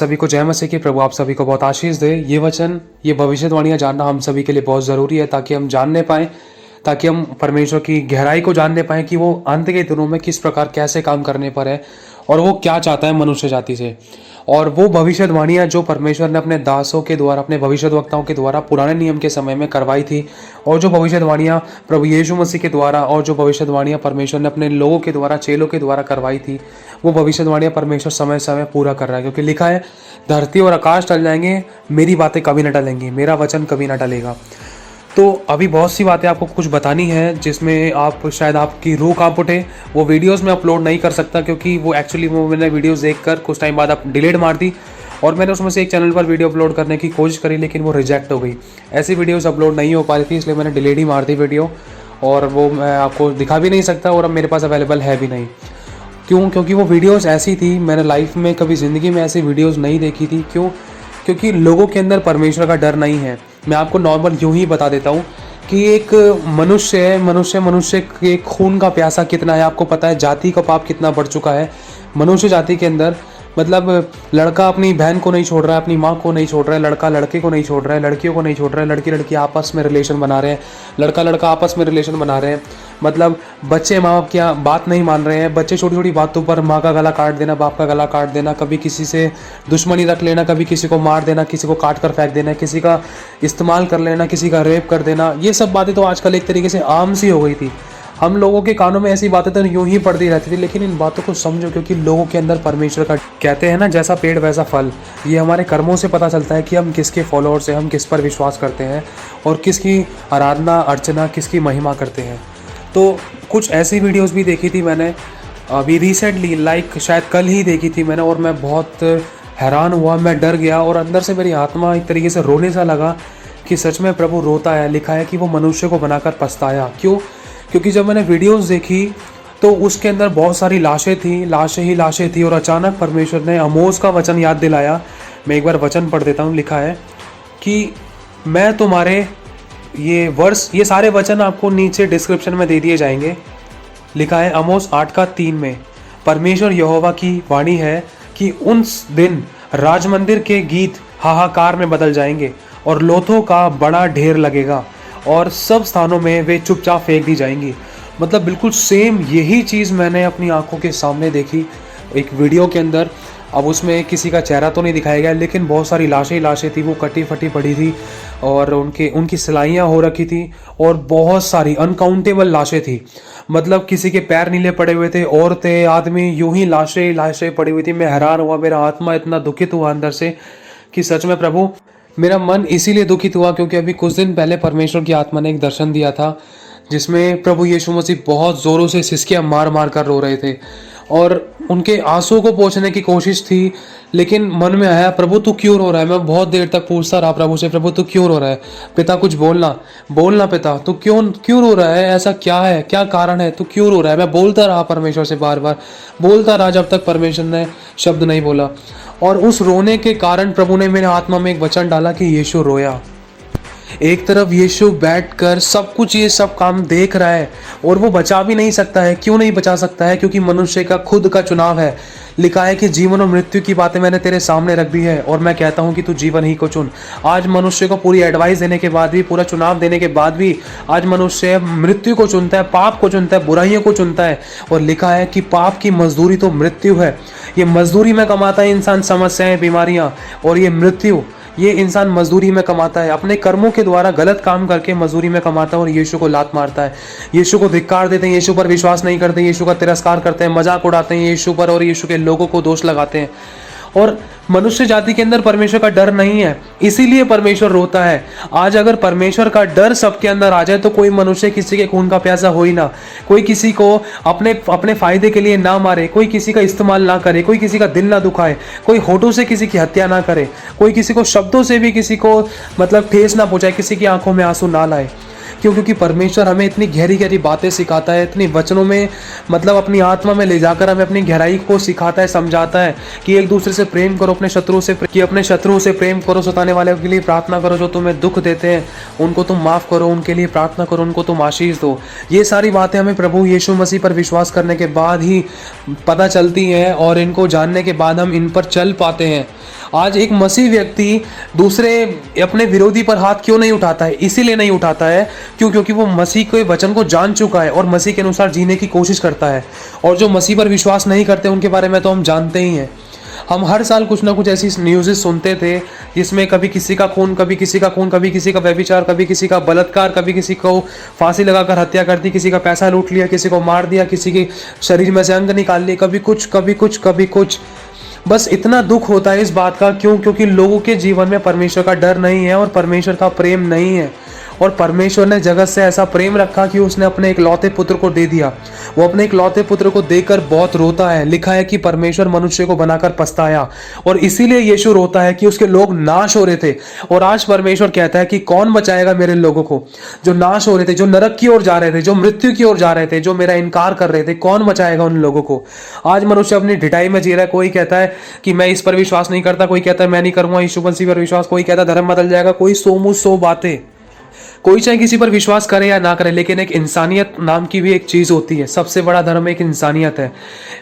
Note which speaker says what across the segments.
Speaker 1: सभी को जय मसीह की। प्रभु आप सभी को बहुत आशीष दे। ये वचन, ये भविष्यवाणियां जानना हम सभी के लिए बहुत ज़रूरी है, ताकि हम जानने पाएँ, ताकि हम परमेश्वर की गहराई को जानने पाएँ कि वो अंत के दिनों में किस प्रकार कैसे काम करने पर है और वो क्या चाहता है मनुष्य जाति से। और वो भविष्यवाणियां जो परमेश्वर ने अपने दासों के द्वारा, अपने भविष्यद्वक्ताओं के द्वारा पुराने नियम के समय में करवाई थी, और जो भविष्यवाणियां प्रभु यीशु मसीह के द्वारा, और जो भविष्यवाणियां परमेश्वर ने अपने लोगों के द्वारा, चेलों के द्वारा करवाई थी, वो भविष्यवाणियां परमेश्वर समय समय पूरा कर रहा है। क्योंकि लिखा है, धरती और आकाश टल जाएंगे, मेरी बातें कभी न टलेंगी, मेरा वचन कभी न टलेगा। तो अभी बहुत सी बातें आपको कुछ बतानी है, जिसमें आप शायद आपकी रूह कांप उठे। वो वीडियोस में अपलोड नहीं कर सकता, क्योंकि वो एक्चुअली वो मैंने वीडियोस देखकर कुछ टाइम बाद डिलीट मार दी, और मैंने उसमें से एक चैनल पर वीडियो अपलोड करने की कोशिश करी, लेकिन वो रिजेक्ट हो गई। ऐसी वीडियोस अपलोड नहीं हो पा रही थी, इसलिए मैंने डिलीट ही मार दी वीडियो, और वो मैं आपको दिखा भी नहीं सकता, और अब मेरे पास अवेलेबल है भी नहीं। क्यों? क्योंकि वो वीडियोज़ ऐसी थी, मैंने लाइफ में कभी ज़िंदगी में ऐसी वीडियोज़ नहीं देखी थी। क्यों? क्योंकि लोगों के अंदर परमेश्वर का डर नहीं है। मैं आपको नॉर्मल यूं ही बता देता हूँ कि एक मनुष्य के खून का प्यासा कितना है, आपको पता है। जाति का पाप कितना बढ़ चुका है मनुष्य जाति के अंदर। मतलब लड़का अपनी बहन को नहीं छोड़ रहा है, अपनी माँ को नहीं छोड़ रहा है, लड़का लड़के को नहीं छोड़ रहा है, लड़कियों को नहीं छोड़ रहा है, लड़की लड़की आपस में रिलेशन बना रहे हैं, लड़का लड़का आपस में रिलेशन बना रहे हैं। मतलब बच्चे माँ बाप की बात नहीं मान रहे हैं। बच्चे छोटी छोटी बातों पर माँ का गला काट देना, बाप का गला काट देना, कभी किसी से दुश्मनी रख लेना, कभी किसी को मार देना, किसी को काट कर फेंक देना, किसी का इस्तेमाल कर लेना, किसी का रेप कर देना। ये सब बातें तो आजकल एक तरीके से आम सी हो गई थी। हम लोगों के कानों में ऐसी बातें तो यूं ही पड़ती रहती थी, लेकिन इन बातों को समझो, क्योंकि लोगों के अंदर परमेश्वर का, कहते हैं ना, जैसा पेड़ वैसा फल। ये हमारे कर्मों से पता चलता है कि हम किसके फॉलोअर्स हैं, हम किस पर विश्वास करते हैं, और किसकी आराधना अर्चना, किसकी महिमा करते हैं। तो कुछ ऐसी वीडियोज़ भी देखी थी मैंने अभी रिसेंटली, लाइक शायद कल ही देखी थी मैंने, और मैं बहुत हैरान हुआ, मैं डर गया, और अंदर से मेरी आत्मा एक तरीके से रोने सा लगा कि सच में प्रभु रोता है। लिखा है कि वो मनुष्य को बनाकर पछताया। क्यों? क्योंकि जब मैंने वीडियोस देखी तो उसके अंदर बहुत सारी लाशें थी, लाशें ही लाशें थी, और अचानक परमेश्वर ने आमोस का वचन याद दिलाया। मैं एक बार वचन पढ़ देता हूँ। लिखा है कि मैं तुम्हारे, ये सारे वचन आपको नीचे डिस्क्रिप्शन में दे दिए जाएंगे। लिखा है आमोस 8:3 में, परमेश्वर यहोवा की वाणी है कि उस दिन राजमंदिर के गीत हाहाकार में बदल जाएंगे, और लोथों का बड़ा ढेर लगेगा, और सब स्थानों में वे चुपचाप फेंक दी जाएंगी। मतलब बिल्कुल सेम यही चीज़ मैंने अपनी आंखों के सामने देखी एक वीडियो के अंदर। अब उसमें किसी का चेहरा तो नहीं दिखाया गया, लेकिन बहुत सारी लाशें थी, वो कटी फटी पड़ी थी, और उनकी सिलाइयाँ हो रखी थी, और बहुत सारी अनकाउंटेबल लाशें थी। मतलब किसी के पैर नीले पड़े हुए थे, औरतें, आदमी, यूं ही लाशें पड़ी हुई थी। मैं हैरान हुआ, मेरा आत्मा इतना दुखित हुआ अंदर से कि सच में प्रभु, मेरा मन इसीलिए दुखित हुआ क्योंकि अभी कुछ दिन पहले परमेश्वर की आत्मा ने एक दर्शन दिया था, जिसमें प्रभु यीशु मसीह बहुत ज़ोरों से सिसकियाँ मार मार कर रो रहे थे, और उनके आंसू को पोंछने की कोशिश थी। लेकिन मन में आया, प्रभु तू क्यों रो रहा है? मैं बहुत देर तक पूछता रहा प्रभु से, प्रभु तू क्यों रो रहा है? पिता कुछ बोलना पिता, तू क्यों रो रहा है? ऐसा क्या है, क्या कारण है, तू क्यों रो रहा है? मैं बोलता रहा परमेश्वर से, बार बार बोलता रहा, जब तक परमेश्वर ने शब्द नहीं बोला। और उस रोने के कारण प्रभु ने मेरे आत्मा में एक वचन डाला कि यीशु रोया। एक तरफ यीशु बैठकर सब कुछ, ये सब काम देख रहा है, और वो बचा भी नहीं सकता है। क्यों नहीं बचा सकता है? क्योंकि मनुष्य का खुद का चुनाव है। लिखा है कि जीवन और मृत्यु की बातें मैंने तेरे सामने रख दी है, और मैं कहता हूं कि तू जीवन ही को चुन। आज मनुष्य को पूरी एडवाइस देने के बाद भी, पूरा चुनाव देने के बाद भी, आज मनुष्य मृत्यु को चुनता है, पाप को चुनता है, बुराइयों को चुनता है। और लिखा है कि पाप की मजदूरी तो मृत्यु है। ये मजदूरी में कमाता है इंसान समस्याएं, बीमारियां, और ये मृत्यु, ये इंसान मजदूरी में कमाता है, अपने कर्मों के द्वारा गलत काम करके मजदूरी में कमाता है, और यीशु को लात मारता है। यीशु को धिक्कार देते हैं, यीशु पर विश्वास नहीं करते, यीशु का तिरस्कार करते हैं, मजाक उड़ाते हैं यीशु पर, और यीशु के लोगों को दोष लगाते हैं। और मनुष्य जाति के अंदर परमेश्वर का डर नहीं है, इसीलिए परमेश्वर रोता है। आज अगर परमेश्वर का डर सबके अंदर आ जाए तो कोई मनुष्य किसी के खून का प्यासा हो ही ना, कोई किसी को अपने फायदे के लिए ना मारे, कोई किसी का इस्तेमाल ना करे, कोई किसी का दिल ना दुखाए, कोई होठों से किसी की हत्या ना करे, कोई किसी को शब्दों से भी किसी को मतलब ठेस ना पहुंचाए, किसी की आंखों में आंसू ना लाए। क्यों? क्योंकि परमेश्वर हमें इतनी गहरी गहरी बातें सिखाता है, इतनी वचनों में, मतलब अपनी आत्मा में ले जाकर हमें अपनी गहराई को सिखाता है, समझाता है कि एक दूसरे से प्रेम करो, अपने शत्रुओं से प्रेम करो, सताने वाले के लिए प्रार्थना करो, जो तुम्हें दुख देते हैं उनको तुम माफ़ करो, उनके लिए प्रार्थना करो, उनको तुम आशीष दो। ये सारी बातें हमें प्रभु यीशु मसीह पर विश्वास करने के बाद ही पता चलती हैं, और इनको जानने के बाद हम इन पर चल पाते हैं। आज एक मसीह व्यक्ति दूसरे अपने विरोधी पर हाथ क्यों नहीं उठाता है? इसीलिए नहीं उठाता है क्योंकि वो मसीह के वचन को जान चुका है और मसीह के अनुसार जीने की कोशिश करता है। और जो मसीह पर विश्वास नहीं करते उनके बारे में तो हम जानते ही हैं। हम हर साल कुछ ना कुछ ऐसी न्यूज़ेस सुनते थे जिसमें कभी किसी का खून, कभी किसी का खून, कभी किसी का व्यभिचार, कभी किसी का बलात्कार, कभी किसी को फांसी लगाकर हत्या कर दी, किसी का पैसा लूट लिया, किसी को मार दिया, किसी के शरीर में से अंग निकाल लिए, कभी कुछ कभी कुछ कभी कुछ। बस इतना दुख होता है इस बात का, क्यों? क्योंकि लोगों के जीवन में परमेश्वर का डर नहीं है और परमेश्वर का प्रेम नहीं है। और परमेश्वर ने जगत से ऐसा प्रेम रखा कि उसने अपने इकलौते पुत्र को दे दिया। वो अपने इकलौते पुत्र को देकर बहुत रोता है। लिखा है कि परमेश्वर मनुष्य को बनाकर पछताया और इसीलिए यीशु रोता है कि उसके लोग नाश हो रहे थे। और आज परमेश्वर कहता है कि कौन बचाएगा मेरे लोगों को, जो नाश हो रहे थे, जो नरक की ओर जा रहे थे, जो मृत्यु की ओर जा रहे थे, जो मेरा इनकार कर रहे थे, कौन बचाएगा उन लोगों को? आज मनुष्य अपनी ढिठाई में जी रहा है। कोई कहता है कि मैं इस पर विश्वास नहीं करता, कोई कहता है मैं नहीं करूंगा यीशु मसीह पर विश्वास, कोई कहता है धर्म बदल जाएगा, कोई सौ मुँह सौ बातें। कोई चाहे किसी पर विश्वास करे या ना करे, लेकिन एक इंसानियत नाम की भी एक चीज़ होती है। सबसे बड़ा धर्म एक इंसानियत है।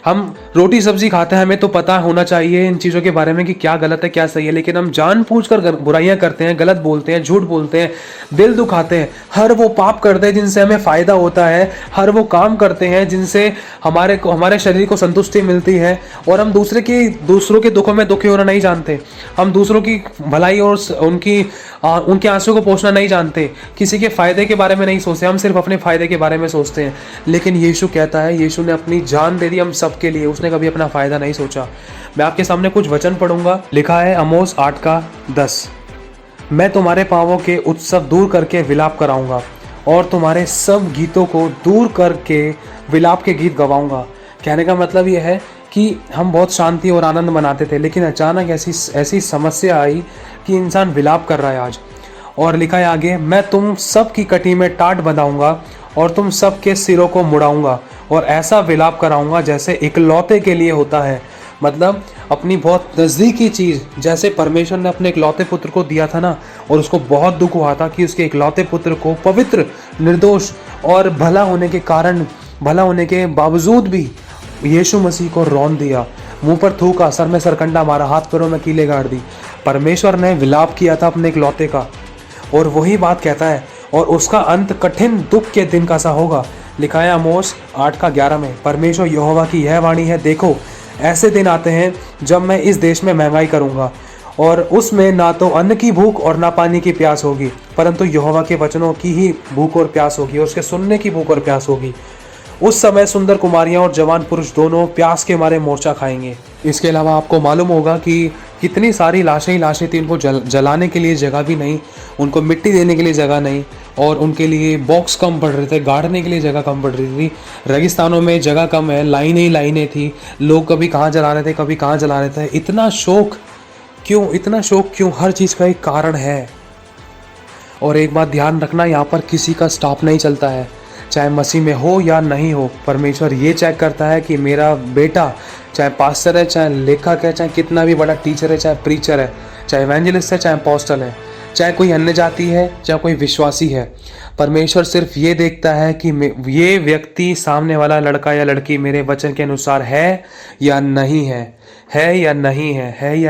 Speaker 1: हम रोटी सब्जी खाते हैं, हमें तो पता होना चाहिए इन चीज़ों के बारे में कि क्या गलत है क्या सही है, लेकिन हम जानबूझकर बुराइयां करते हैं, गलत बोलते हैं, झूठ बोलते हैं, दिल दुखाते हैं, हर वो पाप करते हैं जिनसे हमें फ़ायदा होता है, हर वो काम करते हैं जिनसे हमारे शरीर को संतुष्टि मिलती है। और हम दूसरों के दुखों में दुखी होना नहीं जानते, हम दूसरों की भलाई और उनके आंसू को पोंछना नहीं जानते, किसी के फायदे के बारे में नहीं सोचते, हम सिर्फ अपने फायदे के बारे में सोचते हैं। लेकिन यीशु कहता है, यीशु ने अपनी जान दे दी हम सबके लिए, उसने कभी अपना फायदा नहीं सोचा। मैं आपके सामने कुछ वचन पढ़ूंगा। लिखा है आमोस 8:10, मैं तुम्हारे पापों के उत्सव दूर करके विलाप कराऊंगा और तुम्हारे सब गीतों को दूर करके विलाप के गीत गवाऊंगा। कहने का मतलब यह है कि हम बहुत शांति और आनंद मनाते थे, लेकिन अचानक ऐसी समस्या आई कि इंसान विलाप कर रहा है आज। और लिखा है आगे, मैं तुम सब की कटी में टाट बंधाऊंगा और तुम सब के सिरों को मुड़ाऊंगा और ऐसा विलाप कराऊंगा जैसे इकलौते के लिए होता है। मतलब अपनी बहुत नज़दीकी चीज़, जैसे परमेश्वर ने अपने इकलौते पुत्र को दिया था ना, और उसको बहुत दुख हुआ था कि उसके इकलौते पुत्र को पवित्र, निर्दोष और भला होने के बावजूद भी यीशु मसीह को रौंद दिया, मुंह पर थूका, सर में सरकंडा मारा, हाथ पैरों में कीले गाड़ दी। परमेश्वर ने विलाप किया था अपने इकलौते का, और वही बात कहता है, और उसका अंत कठिन दुख के दिन का सा होगा। लिखा है आमोस 8:11 में, परमेश्वर यहोवा की यह वाणी है, देखो ऐसे दिन आते हैं जब मैं इस देश में महंगाई करूंगा और उसमें ना तो अन्न की भूख और ना पानी की प्यास होगी, परंतु यहोवा के वचनों की ही भूख और प्यास होगी और उसके सुनने की भूख और प्यास होगी। उस समय सुंदर कुमारियां और जवान पुरुष दोनों प्यास के मारे मोर्चा खाएंगे। इसके अलावा आपको मालूम होगा कि कितनी सारी लाशें थी, उनको जलाने के लिए जगह भी नहीं, उनको मिट्टी देने के लिए जगह नहीं, और उनके लिए बॉक्स कम पड़ रहे थे, गाड़ने के लिए जगह कम पड़ रही थी। रेगिस्तानों में जगह कम है, लाइनें थी, लोग कभी कहाँ जला रहे थे, कभी कहाँ जला रहे थे। इतना शौक क्यों? हर चीज़ का एक कारण है। और एक बात ध्यान रखना, यहाँ पर किसी का स्टॉप नहीं चलता है, चाहे मसीह में हो या नहीं हो। परमेश्वर ये चेक करता है कि मेरा बेटा चाहे पास्टर है, चाहे लेखक है, चाहे कितना भी बड़ा टीचर है, चाहे प्रीचर है, चाहे इवेंजलिस्ट है, चाहे अपोस्टल है, चाहे कोई अन्य जाति है, चाहे कोई विश्वासी है, परमेश्वर सिर्फ ये देखता है कि ये व्यक्ति, सामने वाला लड़का या लड़की मेरे वचन के अनुसार है या नहीं है या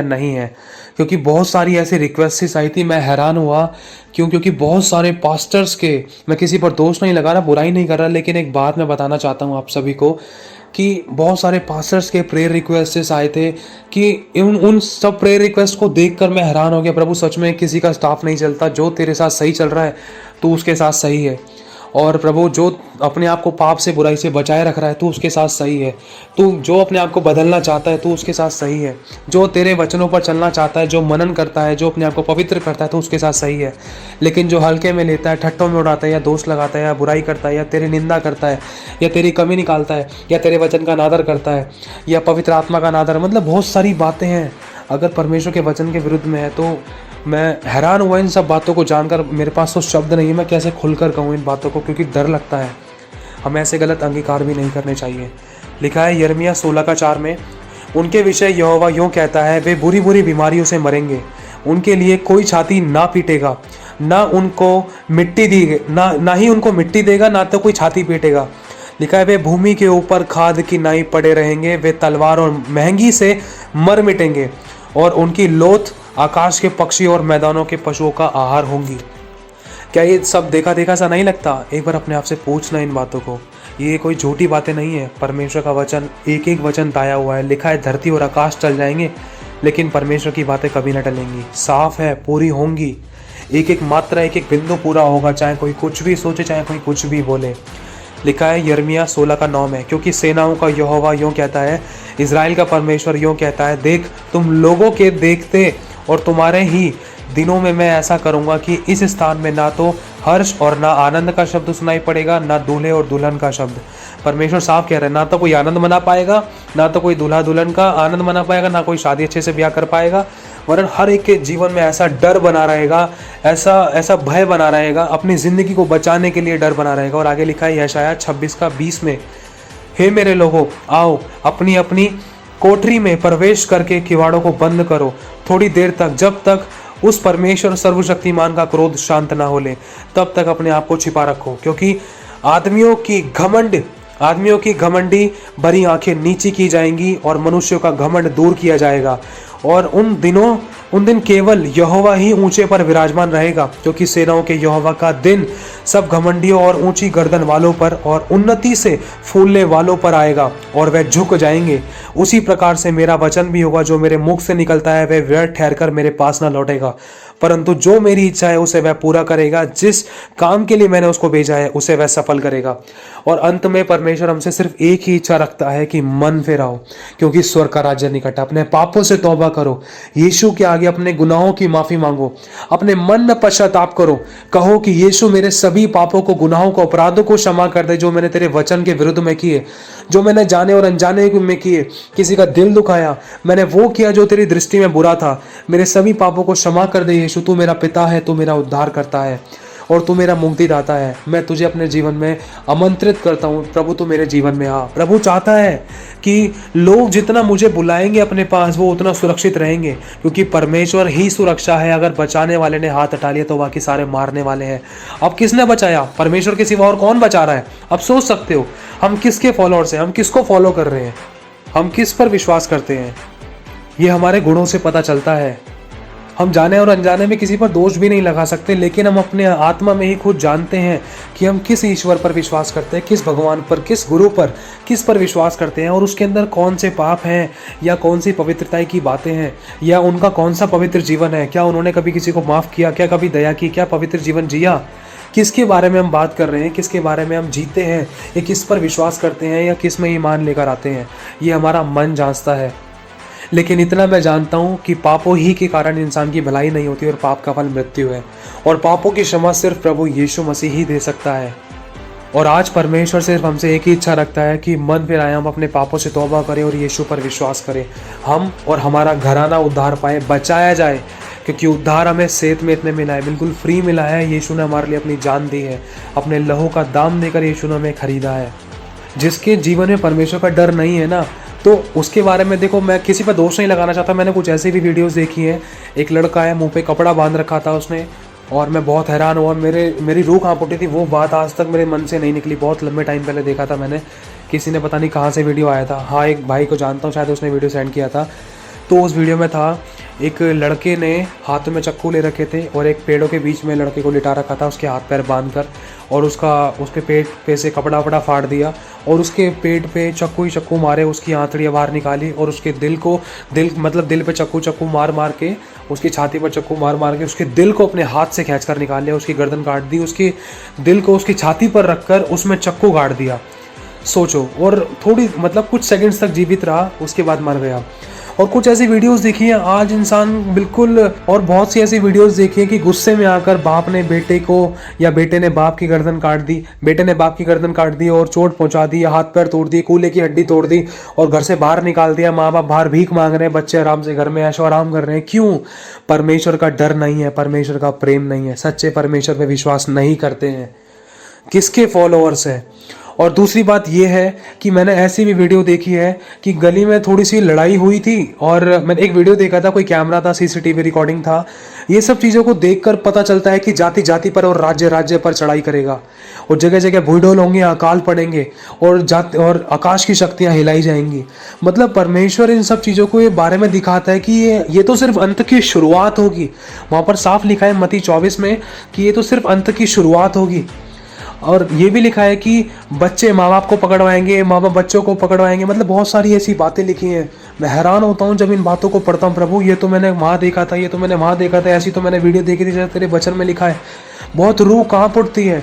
Speaker 1: नहीं है। क्योंकि बहुत सारी ऐसी रिक्वेस्ट्स आई थी, मैं हैरान हुआ क्योंकि बहुत सारे पास्टर्स के, मैं किसी पर दोष नहीं लगा रहा, बुराई नहीं कर रहा, लेकिन एक बात मैं बताना चाहता हूँ आप सभी को कि बहुत सारे पास्टर्स के प्रेयर रिक्वेस्ट्स आए थे कि उन सब प्रेयर रिक्वेस्ट को देखकर मैं हैरान हो गया, प्रभु सच में किसी का स्टाफ नहीं चलता, जो तेरे साथ सही चल रहा है तो उसके साथ सही है, और प्रभु जो अपने आप को पाप से, बुराई से बचाए रख रहा है तो उसके साथ सही है, तू जो अपने आप को बदलना चाहता है तो उसके साथ सही है, जो तेरे वचनों पर चलना चाहता है, जो मनन करता है, जो अपने आप को पवित्र करता है तो उसके साथ सही है। लेकिन जो हल्के में लेता है, ठट्टों में उड़ाता है, या दोष लगाता है, या बुराई करता है, या तेरी निंदा करता है, या तेरी कमी निकालता है, या तेरे वचन का अनादर करता है, या पवित्र आत्मा का अनादर, मतलब बहुत सारी बातें हैं, अगर परमेश्वर के वचन के विरुद्ध में है तो मैं हैरान हुआ इन सब बातों को जानकर। मेरे पास तो शब्द नहीं है, मैं कैसे खुलकर कहूँ इन बातों को, क्योंकि डर लगता है। हमें ऐसे गलत अंगीकार भी नहीं करने चाहिए। लिखा है यिर्मयाह 16:4 में, उनके विषय यहोवा यूँ कहता है, वे बुरी बुरी बीमारियों से मरेंगे, उनके लिए कोई छाती ना पीटेगा, ना ही उनको मिट्टी देगा, ना तो कोई छाती पीटेगा। लिखा है वे भूमि के ऊपर खाद की नाई पड़े रहेंगे, वे तलवार और महंगी से मर मिटेंगे, और उनकी लोथ आकाश के पक्षी और मैदानों के पशुओं का आहार होंगी। क्या ये सब देखा देखा सा नहीं लगता? एक बार अपने आप से पूछना इन बातों को। ये कोई झूठी बातें नहीं है, परमेश्वर का वचन एक एक वचन ताया हुआ है। लिखा है धरती और आकाश टल जाएंगे लेकिन परमेश्वर की बातें कभी न टलेंगी। साफ है, पूरी होंगी। एक एक मात्रा, एक एक बिंदु पूरा होगा, चाहे कोई कुछ भी सोचे, चाहे कोई कुछ भी बोले। लिखा है यिर्मयाह 16:9 में, क्योंकि सेनाओं का यहोवा यूँ कहता है, इज़राइल का परमेश्वर यूँ कहता है, देख तुम लोगों के देखते और तुम्हारे ही दिनों में मैं ऐसा करूँगा कि इस स्थान में ना तो हर्ष और ना आनंद का शब्द सुनाई पड़ेगा, ना दूल्हे और दुल्हन का शब्द। परमेश्वर साफ कह रहे हैं, ना तो कोई आनंद मना पाएगा, ना तो कोई दूल्हा दुल्हन का आनंद मना पाएगा, ना कोई शादी अच्छे से ब्याह कर पाएगा, वरन हर एक के जीवन में ऐसा डर बना रहेगा, ऐसा भय बना रहेगा, अपनी ज़िंदगी को बचाने के लिए डर बना रहेगा। और आगे लिखा है यशायाह 26:20 में, हे मेरे लोगों, आओ अपनी अपनी कोठरी में प्रवेश करके किवाड़ों को बंद करो थोड़ी देर तक, जब तक उस परमेश्वर सर्वशक्तिमान का क्रोध शांत ना हो ले, तब तक अपने आप को छिपा रखो, क्योंकि आदमियों की घमंडी भरी आंखें नीची की जाएंगी और मनुष्यों का घमंड दूर किया जाएगा। और उन दिन केवल यहोवा ही ऊंचे पर विराजमान रहेगा, क्योंकि सेनाओं के यहोवा का दिन सब घमंडियों और ऊंची गर्दन वालों पर और उन्नति से फूलने वालों पर आएगा और वह झुक जाएंगे। उसी प्रकार से मेरा वचन भी होगा, जो मेरे मुख से निकलता है वह व्यर्थ ठहरकर मेरे पास न लौटेगा, परंतु जो मेरी इच्छा है उसे वह पूरा करेगा, जिस काम के लिए मैंने उसको भेजा है उसे वह सफल करेगा। और अंत में परमेश्वर हमसे सिर्फ एक ही इच्छा रखता है कि मन फिराओ, क्योंकि स्वर्ग का राज्य निकट है। अपने पापों से तौबा करो, यीशु के आगे अपने गुनाहों की माफी मांगो, अपने मन में पश्चाताप करो, कहो कि यीशु मेरे सभी पापों को, गुनाहों को, अपराधों को क्षमा कर दे जो मैंने तेरे वचन के विरुद्ध में किए, जो मैंने जाने और अनजाने में किए, किसी का दिल दुखाया, मैंने वो किया जो तेरी दृष्टि में बुरा था। मेरे सभी पापों को क्षमा कर दे यीशु, तू मेरा पिता है, तू मेरा उद्धार करता है और तू मेरा मुक्तिदाता है। मैं तुझे अपने जीवन में आमंत्रित करता हूँ, प्रभु तू मेरे जीवन में आ। प्रभु चाहता है कि लोग जितना मुझे बुलाएंगे अपने पास, वो उतना सुरक्षित रहेंगे, क्योंकि परमेश्वर ही सुरक्षा है। अगर बचाने वाले ने हाथ हटा लिया तो बाकी सारे मारने वाले हैं। अब किसने बचाया? परमेश्वर के सिवा और कौन बचा रहा है? अब सोच सकते हो हम किसके फॉलोअर्स हैं, हम किसको फॉलो कर रहे हैं, हम किस पर विश्वास करते हैं। ये हमारे गुणों से पता चलता है। हम जाने और अनजाने में किसी पर दोष भी नहीं लगा सकते, लेकिन हम अपने आत्मा में ही खुद जानते हैं कि हम किस ईश्वर पर विश्वास करते हैं, किस भगवान पर, किस गुरु पर, किस पर विश्वास करते हैं, और उसके अंदर कौन से पाप हैं या कौन सी पवित्रता की बातें हैं, या उनका कौन सा पवित्र जीवन है। क्या उन्होंने कभी किसी को माफ़ किया, क्या कभी दया की, क्या पवित्र जीवन जिया। किसके बारे में हम बात कर रहे हैं, किसके बारे में हम जीते हैं, या किस पर विश्वास करते हैं, या किस में ईमान लेकर आते हैं, ये हमारा मन जांचता है। लेकिन इतना मैं जानता हूँ कि पापों ही के कारण इंसान की भलाई नहीं होती और पाप का फल मृत्यु है, और पापों की क्षमा सिर्फ प्रभु यीशु मसीह ही दे सकता है। और आज परमेश्वर सिर्फ हमसे एक ही इच्छा रखता है कि मन फिराएं, हम अपने पापों से तौबा करें और यीशु पर विश्वास करें, हम और हमारा घराना उद्धार पाए, बचाया जाए, क्योंकि उद्धार हमें सेहत में इतने मिला है, बिल्कुल फ्री मिला है। यीशु ने हमारे लिए अपनी जान दी है, अपने लहू का दाम देकर यीशु ने हमें खरीदा है। जिसके जीवन में परमेश्वर का डर नहीं है ना, तो उसके बारे में देखो, मैं किसी पर दोष नहीं लगाना चाहता, मैंने कुछ ऐसी भी वीडियोस देखी हैं। एक लड़का है, मुंह पे कपड़ा बांध रखा था उसने, और मैं बहुत हैरान हुआ, मेरी रूह कांप उठी थी। वो बात आज तक मेरे मन से नहीं निकली। बहुत लंबे टाइम पहले देखा था मैंने, किसी ने पता नहीं कहाँ से वीडियो आया था। हाँ, एक भाई को जानता हूँ, शायद उसने वीडियो सेंड किया था। तो उस वीडियो में था, एक लड़के ने हाथ में चाकू ले रखे थे और एक पेड़ों के बीच में लड़के को लिटा रखा था, उसके हाथ पैर बांध कर, और उसके पेट पे से कपड़ा वपड़ा फाड़ दिया और उसके पेट पे चक्कू ही चक्कू मारे, उसकी आंतड़ियाँ बाहर निकाली और उसके दिल पे चक्कू मार मार के, उसकी छाती पर चक्कू मार मार के उसके दिल को अपने हाथ से खींच कर निकाल लिया, उसकी गर्दन काट दी, उसके दिल को उसकी छाती पर रखकर उसमें चक्कू गाड़ दिया। सोचो, और थोड़ी कुछ सेकंड्स तक जीवित रहा, उसके बाद मर गया। और कुछ ऐसी वीडियोस देखी हैं आज इंसान बिल्कुल, और बहुत सी ऐसी वीडियोस देखी हैं कि गुस्से में आकर बाप ने बेटे को, या बेटे ने बाप की गर्दन काट दी, बेटे ने बाप की गर्दन काट दी और चोट पहुंचा दी, या हाथ पैर तोड़ दिए, कूल्हे की हड्डी तोड़ दी और घर से बाहर निकाल दिया। माँ बाप बाहर भीख मांग रहे हैं, बच्चे आराम से घर में ऐशो आराम कर रहे हैं। क्यों? परमेश्वर का डर नहीं है, परमेश्वर का प्रेम नहीं है, सच्चे परमेश्वर पर विश्वास नहीं करते हैं। किसके फॉलोअर्स है? और दूसरी बात ये है कि मैंने ऐसी भी वीडियो देखी है कि गली में थोड़ी सी लड़ाई हुई थी और मैंने एक वीडियो देखा था, कोई कैमरा था, सीसीटीवी रिकॉर्डिंग था। ये सब चीज़ों को देखकर पता चलता है कि जाति जाति पर और राज्य राज्य पर चढ़ाई करेगा और जगह जगह भूडोल होंगे, अकाल पड़ेंगे और जाति और आकाश की शक्तियाँ हिलाई जाएंगी। मतलब परमेश्वर इन सब चीज़ों को ये बारे में दिखाता है कि ये तो सिर्फ अंत की शुरुआत होगी। वहाँ पर साफ लिखा है मत्ती 24 में कि ये तो सिर्फ अंत की शुरुआत होगी। और ये भी लिखा है कि बच्चे माँ बाप को पकड़वाएंगे, माँ बाप बच्चों को पकड़वाएंगे। मतलब बहुत सारी ऐसी बातें लिखी हैं। मैं हैरान होता हूँ जब इन बातों को पढ़ता हूँ। प्रभु ये तो मैंने वहाँ देखा था, ये तो मैंने वहाँ देखा था, ऐसी तो मैंने वीडियो देखी थी जैसे तेरे वचन में लिखा है। बहुत रूह कांप उठती है।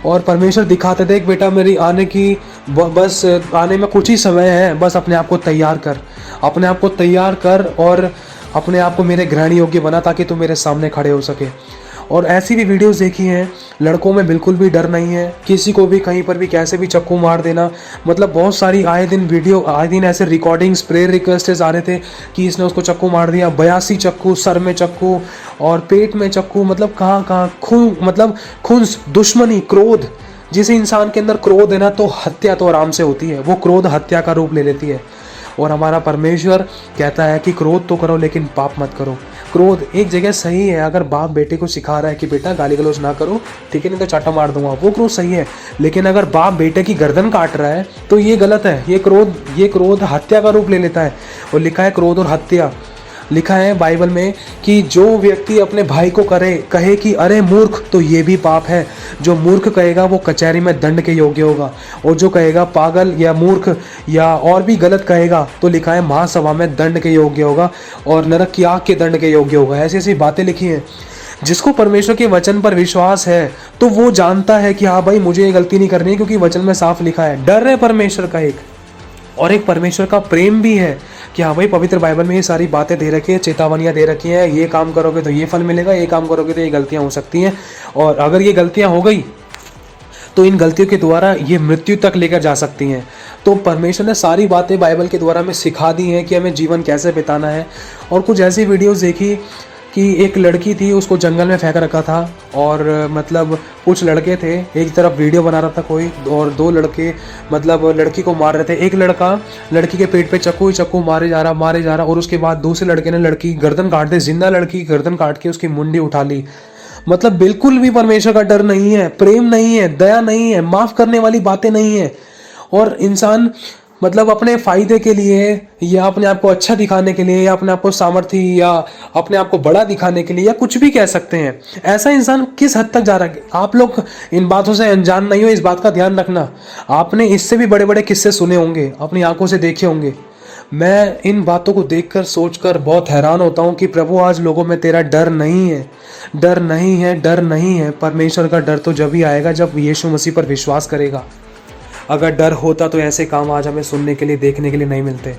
Speaker 1: और परमेश्वर दिखाते थे, बेटा मेरी आने की बस आने में कुछ ही समय है, बस अपने आप को तैयार कर, अपने आप को तैयार कर और अपने आप को मेरे ग्रहण योग्य बना ताकि तू मेरे सामने खड़े हो सके। और ऐसी भी वीडियोस देखी हैं, लड़कों में बिल्कुल भी डर नहीं है, किसी को भी कहीं पर भी कैसे भी चक्कू मार देना। मतलब बहुत सारी आए दिन ऐसे रिकॉर्डिंग्स, प्रेयर रिक्वेस्ट्स आ रहे थे कि इसने उसको चक्कू मार दिया, 82 चक्कू, सर में चक्कू और पेट में चक्कू। मतलब कहाँ खून, मतलब खून, दुश्मनी, क्रोध। जिस इंसान के अंदर क्रोध है ना, तो हत्या तो आराम से होती है। वो क्रोध हत्या का रूप ले लेती है। और हमारा परमेश्वर कहता है कि क्रोध तो करो लेकिन पाप मत करो। क्रोध एक जगह सही है, अगर बाप बेटे को सिखा रहा है कि बेटा गाली गलौज ना करो, ठीक है, नहीं तो चाटा मार दूंगा, वो क्रोध सही है। लेकिन अगर बाप बेटे की गर्दन काट रहा है तो ये गलत है। ये क्रोध हत्या का रूप ले लेता है। और लिखा है क्रोध और हत्या, लिखा है बाइबल में कि जो व्यक्ति अपने भाई को कहे कि अरे मूर्ख, तो ये भी पाप है। जो मूर्ख कहेगा वो कचहरी में दंड के योग्य होगा, और जो कहेगा पागल या मूर्ख या और भी गलत कहेगा तो लिखा है महासभा में दंड के योग्य होगा और नरक की आग के दंड के योग्य होगा। ऐसी ऐसी बातें लिखी हैं। जिसको परमेश्वर के वचन पर विश्वास है तो वो जानता है कि हाँ भाई मुझे ये गलती नहीं करनी है, क्योंकि वचन में साफ लिखा है। डर है परमेश्वर का एक, और एक परमेश्वर का प्रेम भी है कि हाँ भाई पवित्र बाइबल में ये सारी बातें दे रखी है, चेतावनियाँ दे रखी हैं, ये काम करोगे तो ये फल मिलेगा, ये काम करोगे तो ये गलतियाँ हो सकती हैं, और अगर ये गलतियाँ हो गई तो इन गलतियों के द्वारा ये मृत्यु तक लेकर जा सकती हैं। तो परमेश्वर ने सारी बातें बाइबल के द्वारा हमें सिखा दी हैं कि हमें जीवन कैसे बिताना है। और कुछ ऐसी वीडियोज़ देखी कि एक लड़की थी, उसको जंगल में फेंक रखा था और मतलब कुछ लड़के थे, एक तरफ वीडियो बना रहा था कोई और दो लड़के मतलब लड़की को मार रहे थे। एक लड़का लड़की के पेट पे चक्कू मारे जा रहा और उसके बाद दूसरे लड़के ने लड़की गर्दन काट दी, जिंदा लड़की गर्दन काट के उसकी मुंडी उठा ली। मतलब बिल्कुल भी परमेश्वर का डर नहीं है, प्रेम नहीं है, दया नहीं है, माफ करने वाली बातें नहीं है। और इंसान मतलब अपने फायदे के लिए या अपने आप को अच्छा दिखाने के लिए या अपने आप को सामर्थ्य या अपने आप को बड़ा दिखाने के लिए या कुछ भी कह सकते हैं, ऐसा इंसान किस हद तक जा रहा है। आप लोग इन बातों से अनजान नहीं हो, इस बात का ध्यान रखना। आपने इससे भी बड़े बड़े किस्से सुने होंगे, अपनी आंखों से देखे होंगे। मैं इन बातों को देखकर सोचकर बहुत हैरान होता हूँ कि प्रभु आज लोगों में तेरा डर नहीं है, डर नहीं है, डर नहीं है। परमेश्वर का डर तो जब ही आएगा जब यीशु मसीह पर विश्वास करेगा। अगर डर होता तो ऐसे काम आज हमें सुनने के लिए, देखने के लिए नहीं मिलते।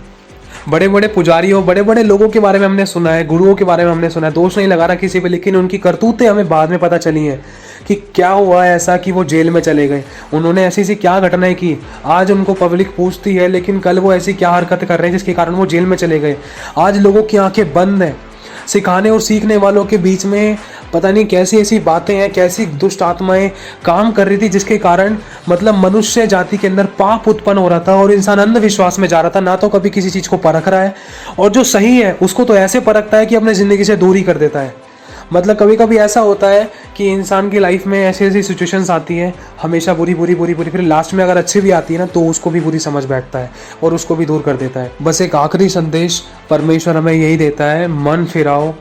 Speaker 1: बड़े बड़े पुजारियों, बड़े बड़े लोगों के बारे में हमने सुना है, गुरुओं के बारे में हमने सुना है, दोष नहीं लगा रहा किसी पे, लेकिन उनकी करतूतें हमें बाद में पता चली हैं कि क्या हुआ ऐसा कि वो जेल में चले गए। उन्होंने ऐसी सी क्या घटनाएं की, आज उनको पब्लिक पूछती है, लेकिन कल वो ऐसी क्या हरकत कर रहे हैं जिसके कारण वो जेल में चले गए। आज लोगों की आंखें बंद हैं। सिखाने और सीखने वालों के बीच में पता नहीं कैसी ऐसी बातें हैं, कैसी दुष्ट आत्माएं काम कर रही थी जिसके कारण मतलब मनुष्य जाति के अंदर पाप उत्पन्न हो रहा था और इंसान अंधविश्वास में जा रहा था। ना तो कभी किसी चीज़ को परख रहा है, और जो सही है उसको तो ऐसे परखता है कि अपने ज़िंदगी से दूर ही कर देता है। मतलब कभी कभी ऐसा होता है कि इंसान की लाइफ में ऐसी ऐसी सिचुएशंस आती हैं, हमेशा बुरी, फिर लास्ट में अगर अच्छी भी आती है ना तो उसको भी बुरी समझ बैठता है और उसको भी दूर कर देता है। बस एक आखिरी संदेश परमेश्वर हमें यही देता है, मन फिराओ,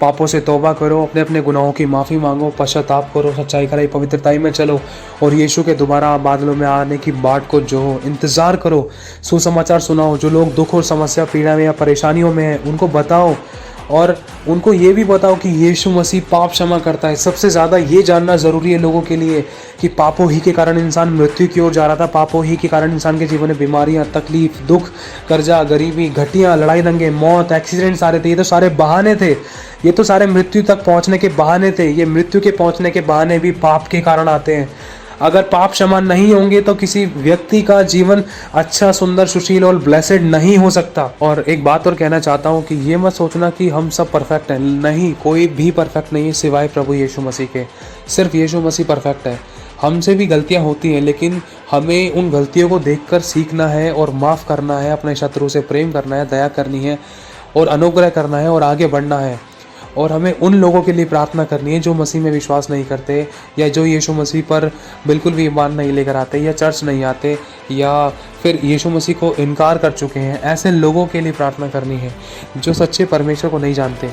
Speaker 1: पापों से तौबा करो, अपने अपने गुनाहों की माफ़ी मांगो, पश्चाताप करो, सच्चाई कराई, पवित्रताई में चलो और यीशु के दोबारा बादलों में आने की बाट को जो इंतज़ार करो। सुसमाचार सुनाओ, जो लोग दुख और समस्या, पीड़ा में या परेशानियों में हैं उनको बताओ, और उनको ये भी बताओ कि यीशु मसीह पाप क्षमा करता है। सबसे ज़्यादा ये जानना ज़रूरी है लोगों के लिए कि पापों ही के कारण इंसान मृत्यु की ओर जा रहा था, पापों ही के कारण इंसान के जीवन में बीमारियां, तकलीफ, दुख, कर्जा, गरीबी, घटियाँ, लड़ाई दंगे, मौत, एक्सीडेंट्स आ रहे थे। ये तो सारे बहाने थे, ये तो सारे मृत्यु तक पहुँचने के बहाने थे। ये मृत्यु के पहुँचने के बहाने भी पाप के कारण आते हैं। अगर पाप क्षमा नहीं होंगे तो किसी व्यक्ति का जीवन अच्छा, सुंदर, सुशील और ब्लेसेड नहीं हो सकता। और एक बात और कहना चाहता हूँ कि ये मत सोचना कि हम सब परफेक्ट हैं। नहीं, कोई भी परफेक्ट नहीं है सिवाय प्रभु यीशु मसीह के। सिर्फ यीशु मसीह परफेक्ट है। हमसे भी गलतियां होती हैं, लेकिन हमें उन गलतियों को देखकर सीखना है और माफ़ करना है, अपने शत्रु से प्रेम करना है, दया करनी है और अनुग्रह करना है और आगे बढ़ना है। और हमें उन लोगों के लिए प्रार्थना करनी है जो मसीह में विश्वास नहीं करते, या जो यीशु मसीह पर बिल्कुल भी ईमान नहीं लेकर आते, या चर्च नहीं आते, या फिर यीशु मसीह को इनकार कर चुके हैं। ऐसे लोगों के लिए प्रार्थना करनी है जो सच्चे परमेश्वर को नहीं जानते।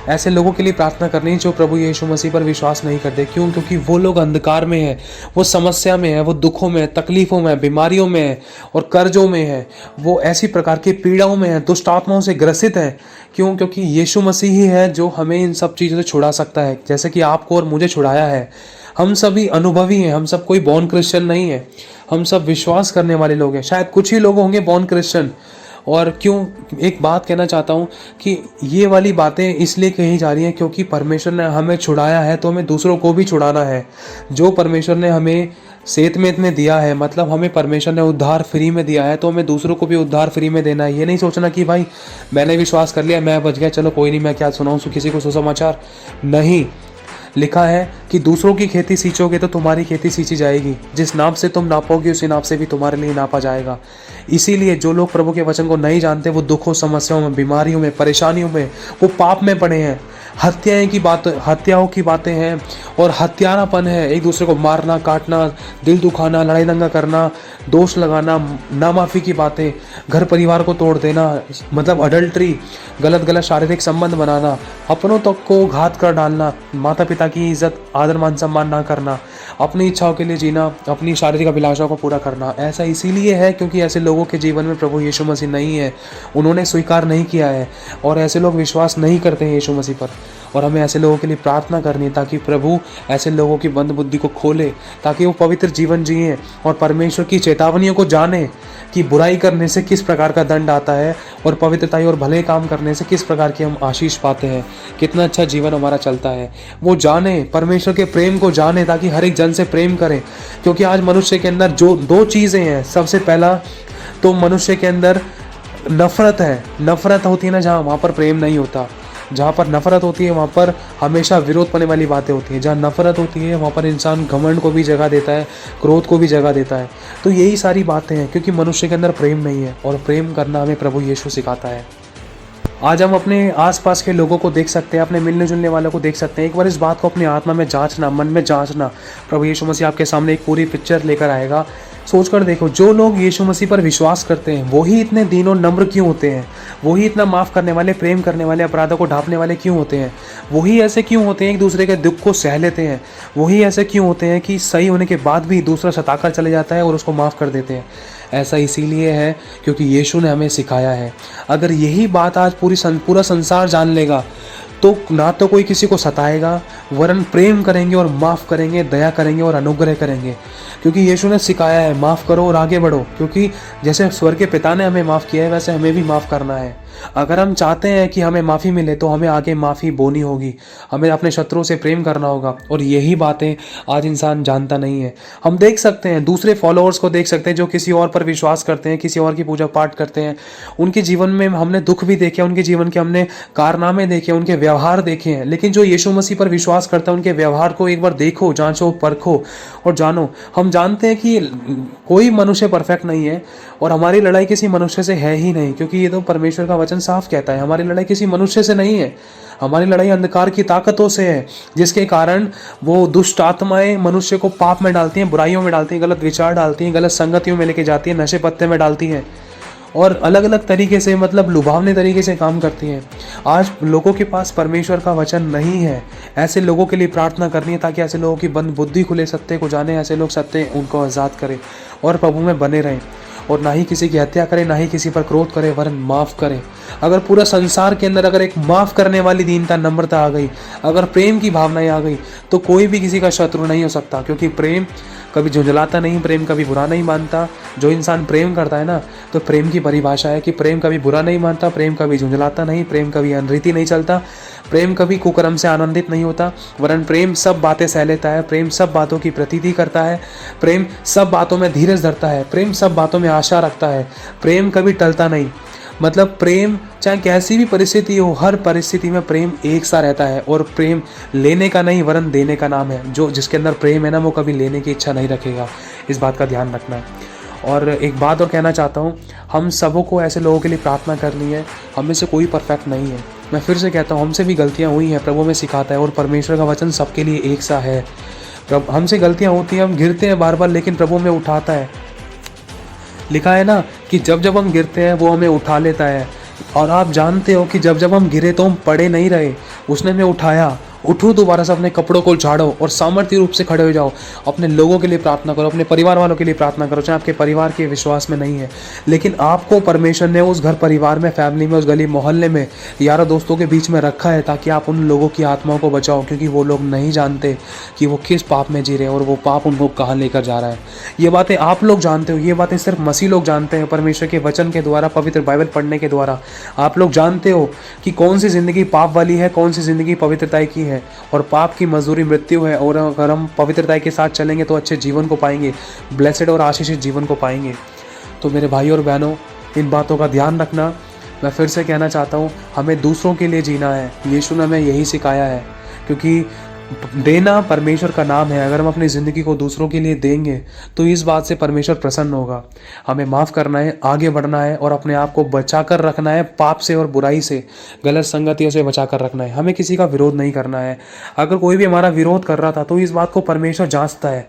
Speaker 1: ऐसे लोगों के लिए प्रार्थना करनी है जो प्रभु यीशु मसीह पर विश्वास नहीं करते। क्यों? क्योंकि वो लोग अंधकार में हैं, वो समस्या में है, वो दुखों में, तकलीफ़ों में, बीमारियों में है और कर्जों में है, वो ऐसी प्रकार की पीड़ाओं में है, दुष्ट आत्माओं से ग्रसित है। क्यों? क्योंकि यीशु मसीह ही है जो हमें इन सब चीज़ों से छुड़ा सकता है, जैसे कि आपको और मुझे छुड़ाया है। हम सभी अनुभवी हैं, हम सब कोई बॉर्न क्रिश्चियन नहीं है, हम सब विश्वास करने वाले लोग हैं। शायद कुछ ही लोग होंगे बॉर्न क्रिश्चियन। और क्यों, एक बात कहना चाहता हूँ कि ये वाली बातें इसलिए कही जा रही हैं क्योंकि परमेश्वर ने हमें छुड़ाया है तो हमें दूसरों को भी छुड़ाना है। जो परमेश्वर ने हमें सेत में दिया है, मतलब हमें परमेश्वर ने उद्धार फ्री में दिया है, तो हमें दूसरों को भी उद्धार फ्री में देना है। ये नहीं सोचना कि भाई मैंने विश्वास कर लिया, मैं बच गया, चलो कोई नहीं, मैं क्या सुनाऊँ किसी को सुसमाचार। नहीं, लिखा है कि दूसरों की खेती सींचोगे तो तुम्हारी खेती सींची जाएगी, जिस नाप से तुम नापोगे उसी नाप से भी तुम्हारे लिए नापा जाएगा। इसीलिए जो लोग प्रभु के वचन को नहीं जानते वो दुखों, समस्याओं में, बीमारियों में, परेशानियों में, वो पाप में पड़े हैं। हत्याओं की बातें हैं और हत्यारापन है, एक दूसरे को मारना, काटना, दिल दुखाना, लड़ाई दंगा करना, दोष लगाना, नामाफ़ी की बातें, घर परिवार को तोड़ देना, मतलब अडल्ट्री, गलत शारीरिक संबंध बनाना, अपनों तक को घात कर डालना, माता पिता की इज्जत, आदर, मान सम्मान ना करना, अपनी इच्छाओं के लिए जीना, अपनी शारीरिक अभिलाषाओं को पूरा करना। ऐसा इसीलिए है क्योंकि ऐसे लोगों के जीवन में प्रभु यीशु मसीह नहीं है, उन्होंने स्वीकार नहीं किया है और ऐसे लोग विश्वास नहीं करते हैं यीशु मसीह पर। और हमें ऐसे लोगों के लिए प्रार्थना करनी है ताकि प्रभु ऐसे लोगों की बंद बुद्धि को खोले, ताकि वो पवित्र जीवन जिए और परमेश्वर की चेतावनियों को जाने कि बुराई करने से किस प्रकार का दंड आता है और पवित्रताई और भले काम करने से किस प्रकार की हम आशीष पाते हैं, कितना अच्छा जीवन हमारा चलता है। वो जाने, परमेश्वर के प्रेम को जाने, ताकि हर एक जन से प्रेम करें। क्योंकि आज मनुष्य के अंदर जो दो चीज़ें हैं, सबसे पहला तो मनुष्य के अंदर नफरत है। नफरत होती है ना, जहाँ वहाँ पर प्रेम नहीं होता। जहाँ पर नफरत होती है वहाँ पर हमेशा विरोध करने वाली बातें होती हैं। जहाँ नफरत होती है वहाँ पर इंसान घमंड को भी जगह देता है, क्रोध को भी जगह देता है। तो यही सारी बातें हैं क्योंकि मनुष्य के अंदर प्रेम नहीं है और प्रेम करना हमें प्रभु यीशु सिखाता है। आज हम अपने आसपास के लोगों को देख सकते हैं, अपने मिलने जुलने वालों को देख सकते हैं। एक बार इस बात को अपनी आत्मा में जांचना, मन में जांचना। प्रभु यीशु मसीह आपके सामने एक पूरी पिक्चर लेकर आएगा। सोचकर देखो, जो लोग यीशु मसीह पर विश्वास करते हैं वही इतने दीन और नम्र क्यों होते हैं? वही इतना माफ़ करने वाले, प्रेम करने वाले, अपराधों को ढांपने वाले क्यों होते हैं? वही ऐसे क्यों होते हैं एक दूसरे के दुख को सह लेते हैं? वही ऐसे क्यों होते हैं कि सही होने के बाद भी दूसरा सताकर चले जाता है और उसको माफ़ कर देते हैं? ऐसा इसीलिए है क्योंकि यीशु ने हमें सिखाया है। अगर यही बात आज पूरा संसार जान लेगा तो ना तो कोई किसी को सताएगा, वरन प्रेम करेंगे और माफ़ करेंगे, दया करेंगे और अनुग्रह करेंगे। क्योंकि यीशु ने सिखाया है माफ़ करो और आगे बढ़ो। क्योंकि जैसे स्वर्ग के पिता ने हमें माफ़ किया है वैसे हमें भी माफ़ करना है। अगर हम चाहते हैं कि हमें माफ़ी मिले तो हमें आगे माफ़ी बोनी होगी, हमें अपने शत्रुओं से प्रेम करना होगा। और यही बातें आज इंसान जानता नहीं है। हम देख सकते हैं, दूसरे फॉलोअर्स को देख सकते हैं जो किसी और पर विश्वास करते हैं, किसी और की पूजा पाठ करते हैं। उनके जीवन में हमने दुख भी देखे, उनके जीवन के हमने कारनामे देखे, उनके व्यवहार देखे हैं। लेकिन जो यीशु मसीह पर विश्वास करता है उनके व्यवहार को एक बार देखो, जांचो, परखो और जानो। हम जानते हैं कि कोई मनुष्य परफेक्ट नहीं है और हमारी लड़ाई किसी मनुष्य से है ही नहीं, क्योंकि ये तो परमेश्वर का वचन साफ कहता है। हमारी लड़ाई किसी मनुष्य से नहीं है, हमारी लड़ाई अंधकार की ताकतों से है, जिसके कारण वो दुष्ट आत्माएं मनुष्य को पाप में डालती हैं, बुराइयों में डालती हैं, गलत विचार डालती हैं, गलत संगतियों में लेके जाती हैं, नशे पत्ते में डालती हैं और अलग अलग तरीके से, मतलब लुभावने तरीके से काम करती हैं। आज लोगों के पास परमेश्वर का वचन नहीं है। ऐसे लोगों के लिए प्रार्थना करनी है ताकि ऐसे लोगों की बंद बुद्धि खुले, सत्य को जाने, ऐसे लोग सत्य उनको आज़ाद करें और प्रभु में बने रहें। और ना ही किसी की हत्या करे, ना ही किसी पर क्रोध करे, वरन माफ़ करे। अगर पूरा संसार के अंदर अगर एक माफ़ करने वाली दीनता, नम्रता आ गई, अगर प्रेम की भावनाएं आ गई, तो कोई भी किसी का शत्रु नहीं हो सकता। क्योंकि प्रेम कभी झुंझलाता नहीं, प्रेम कभी बुरा नहीं मानता। जो इंसान प्रेम करता है ना, तो प्रेम की परिभाषा है कि प्रेम कभी बुरा नहीं मानता, प्रेम कभी झुंझलाता नहीं, प्रेम कभी अनरीति नहीं चलता, प्रेम कभी कुकर्म से आनंदित नहीं होता, वरन प्रेम सब बातें सह लेता है, प्रेम सब बातों की प्रतीति करता है, प्रेम सब बातों में धीरज धरता है, प्रेम सब बातों में आशा रखता है, प्रेम कभी टलता नहीं। मतलब प्रेम चाहे कैसी भी परिस्थिति हो, हर परिस्थिति में प्रेम एक सा रहता है। और प्रेम लेने का नहीं वरन देने का नाम है। जो जिसके अंदर प्रेम है ना, वो कभी लेने की इच्छा नहीं रखेगा। इस बात का ध्यान रखना है। और एक बात और कहना चाहता हूँ, हम सबों को ऐसे लोगों के लिए प्रार्थना करनी है। हम में से कोई परफेक्ट नहीं है। मैं फिर से कहता हूँ, हमसे भी गलतियाँ हुई हैं, प्रभु हमें सिखाता है। और परमेश्वर का वचन सबके लिए एक सा है। प्रभु हमसे गलतियाँ होती हैं, हम गिरते हैं बार बार, लेकिन प्रभु हमें उठाता है। लिखा है ना कि जब जब हम गिरते हैं वो हमें उठा लेता है। और आप जानते हो कि जब जब हम गिरे तो हम पड़े नहीं रहे, उसने हमें उठाया। उठो, दोबारा से अपने कपड़ों को झाड़ो और सामर्थ्य रूप से खड़े हो जाओ। अपने लोगों के लिए प्रार्थना करो, अपने परिवार वालों के लिए प्रार्थना करो, चाहे आपके परिवार के विश्वास में नहीं है, लेकिन आपको परमेश्वर ने उस घर परिवार में, फैमिली में, उस गली मोहल्ले में, यारों दोस्तों के बीच में रखा है ताकि आप उन लोगों की आत्माओं को बचाओ। क्योंकि वो लोग नहीं जानते कि वो किस पाप में जी रहे हैं और वो पाप उनको कहाँ लेकर जा रहा है। ये बातें आप लोग जानते हो, ये बातें सिर्फ मसीह लोग जानते हैं। परमेश्वर के वचन के द्वारा, पवित्र बाइबल पढ़ने के द्वारा आप लोग जानते हो कि कौन सी ज़िंदगी पाप वाली है, कौन सी ज़िंदगी पवित्रता की है। और पाप की मजदूरी मृत्यु है। और अगर हम पवित्रता के साथ चलेंगे तो अच्छे जीवन को पाएंगे, ब्लेसेड और आशीषित जीवन को पाएंगे। तो मेरे भाई और बहनों, इन बातों का ध्यान रखना। मैं फिर से कहना चाहता हूँ, हमें दूसरों के लिए जीना है। यीशु ने हमें यही सिखाया है। क्योंकि देना परमेश्वर का नाम है। अगर हम अपनी ज़िंदगी को दूसरों के लिए देंगे तो इस बात से परमेश्वर प्रसन्न होगा। हमें माफ़ करना है, आगे बढ़ना है और अपने आप को बचा कर रखना है पाप से और बुराई से, गलत संगतियों से बचा कर रखना है। हमें किसी का विरोध नहीं करना है। अगर कोई भी हमारा विरोध कर रहा था तो इस बात को परमेश्वर जांचता है।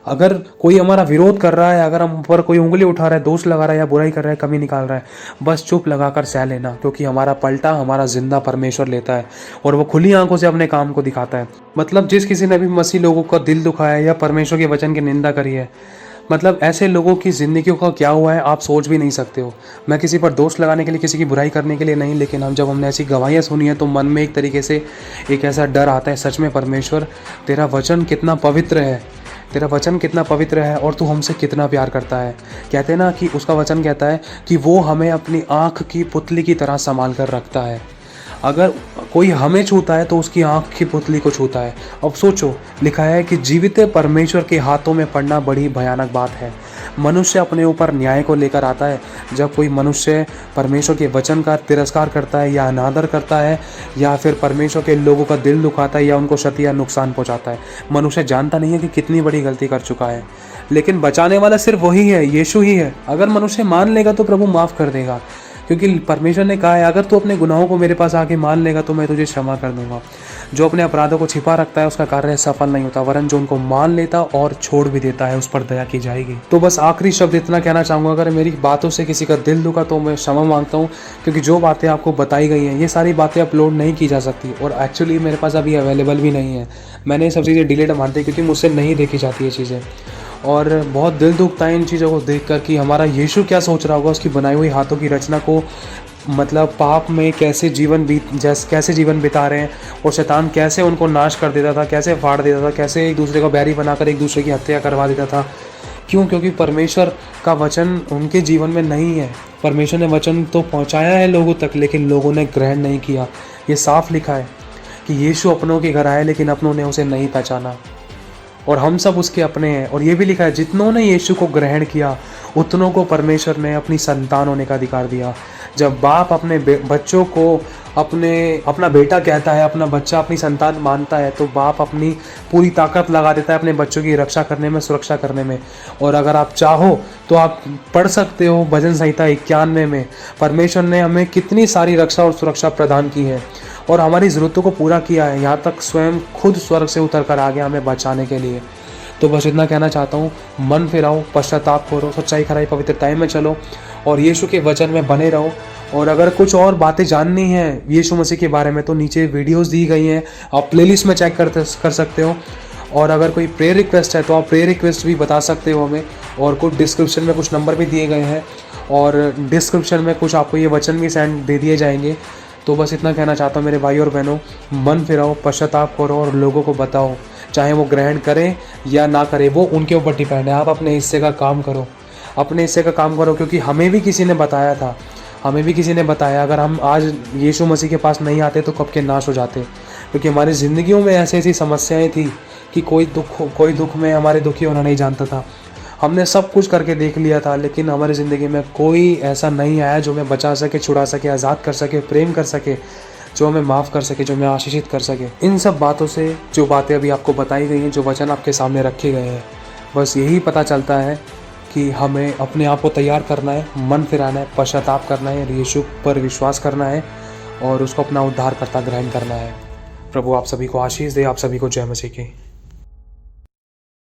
Speaker 1: अगर कोई हमारा विरोध कर रहा है, अगर हम पर कोई उंगली उठा रहा है, दोष लगा रहा है या बुराई कर रहा है, कमी निकाल रहा है, बस चुप लगाकर सह लेना। क्योंकि हमारा पलटा, हमारा जिंदा परमेश्वर लेता है और वो खुली आंखों से अपने काम को दिखाता है। मतलब जिस किसी ने भी मसीह लोगों का दिल दुखाया या परमेश्वर के वचन की निंदा करी है, मतलब ऐसे लोगों की ज़िंदगियों का क्या हुआ है आप सोच भी नहीं सकते हो। मैं किसी पर दोष लगाने के लिए, किसी की बुराई करने के लिए नहीं, लेकिन जब हमने ऐसी गवाहियाँ सुनी है तो मन में एक तरीके से एक ऐसा डर आता है, सच में परमेश्वर तेरा वचन कितना पवित्र है, तेरा वचन कितना पवित्र है और तू हमसे कितना प्यार करता है। कहते हैं ना कि उसका वचन कहता है कि वो हमें अपनी आँख की पुतली की तरह संभाल कर रखता है। अगर कोई हमें छूता है तो उसकी आँख की पुतली को छूता है। अब सोचो, लिखा है कि जीवित परमेश्वर के हाथों में पड़ना बड़ी भयानक बात है। मनुष्य अपने ऊपर न्याय को लेकर आता है जब कोई मनुष्य परमेश्वर के वचन का तिरस्कार करता है या अनादर करता है या फिर परमेश्वर के लोगों का दिल दुखाता है या उनको क्षति या नुकसान पहुंचाता है। मनुष्य जानता नहीं है कि कितनी बड़ी गलती कर चुका है, लेकिन बचाने वाला सिर्फ वही है, यीशु ही है। अगर मनुष्य मान लेगा तो प्रभु माफ़ कर देगा, क्योंकि परमेश्वर ने कहा है अगर तू अपने गुनाहों को मेरे पास आके मान लेगा तो मैं तुझे क्षमा कर दूंगा। जो अपने अपराधों को छिपा रखता है उसका कार्य सफल नहीं होता, वरन जो उनको मान लेता और छोड़ भी देता है उस पर दया की जाएगी। तो बस आखिरी शब्द इतना कहना चाहूँगा, अगर मेरी बातों से किसी का दिल दुखा तो मैं क्षमा मांगता हूँ, क्योंकि जो बातें आपको बताई गई हैं ये सारी बातें अपलोड नहीं की जा सकती और एक्चुअली मेरे पास अभी अवेलेबल भी नहीं है। मैंने ये सब चीज़ें डिलीट मार दी क्योंकि मुझसे नहीं देखी जाती ये चीज़ें। और बहुत दिल दुखता है इन चीज़ों को देख कर कि हमारा यीशु क्या सोच रहा होगा उसकी बनाई हुई हाथों की रचना को, मतलब पाप में कैसे जीवन बिता रहे हैं और शैतान कैसे उनको नाश कर देता था, कैसे फाड़ देता था, कैसे एक दूसरे को बैरी बनाकर एक दूसरे की हत्या करवा देता था। क्यों? क्योंकि परमेश्वर का वचन उनके जीवन में नहीं है। परमेश्वर ने वचन तो पहुंचाया है लोगों तक, लेकिन लोगों ने ग्रहण नहीं किया। ये साफ लिखा है कि यीशु अपनों के घर आए लेकिन अपनों ने उसे नहीं पहचाना, और हम सब उसके अपने हैं। और ये भी लिखा है जितनों ने यीशु को ग्रहण किया उतनों को परमेश्वर ने अपनी संतान होने का अधिकार दिया। जब बाप अपने बच्चों को अपना बेटा कहता है, अपना बच्चा अपनी संतान मानता है, तो बाप अपनी पूरी ताकत लगा देता है अपने बच्चों की रक्षा करने में, सुरक्षा करने में। और अगर आप चाहो तो आप पढ़ सकते हो भजन संहिता 91 में परमेश्वर ने हमें कितनी सारी रक्षा और सुरक्षा प्रदान की है और हमारी ज़रूरतों को पूरा किया है। यहाँ तक स्वयं खुद स्वर्ग से उतर कर आ गया हमें बचाने के लिए। तो बस इतना कहना चाहता हूँ, मन फिराओ, पश्चाताप करो, सच्चाई खराई पवित्रताई में चलो और यीशु के वचन में बने रहो। और अगर कुछ और बातें जाननी है यीशु मसीह के बारे में तो नीचे वीडियोस दी गई हैं, आप प्लेलिस्ट में चेक कर सकते हो। और अगर कोई प्रेयर रिक्वेस्ट है तो आप प्रेयर रिक्वेस्ट भी बता सकते हो हमें, और कुछ डिस्क्रिप्शन में कुछ नंबर भी दिए गए हैं और डिस्क्रिप्शन में कुछ आपको ये वचन भी सेंड दे दिए जाएंगे। तो बस इतना कहना चाहता हूँ मेरे भाई और बहनों, मन फिराओ, पश्चाताप करो और लोगों को बताओ, चाहे वो ग्रहण करें या ना करें वो उनके ऊपर डिपेंड है। आप अपने हिस्से का काम करो, अपने हिस्से का काम करो, क्योंकि हमें भी किसी ने बताया था, अगर हम आज यीशु मसीह के पास नहीं आते तो कब के नाश हो जाते। क्योंकि हमारी ज़िंदगियों में ऐसी ऐसी समस्याएं थी कि कोई दुख में हमारे दुखी होना नहीं जानता था। हमने सब कुछ करके देख लिया था, लेकिन हमारी ज़िंदगी में कोई ऐसा नहीं आया जो हमें बचा सके, छुड़ा सके, आज़ाद कर सके, प्रेम कर सके, जो हमें माफ़ कर सके, जो हमें आशीषित कर सके। इन सब बातों से, जो बातें अभी आपको बताई गई हैं, जो वचन आपके सामने रखे गए हैं, बस यही पता चलता है कि हमें अपने आप को तैयार करना है, मन फिराना है, पश्चाताप करना है, यीशु पर विश्वास करना है और उसको अपना उद्धारकर्ता ग्रहण करना है। प्रभु आप सभी को आशीष दे। आप सभी को जय मसीह की।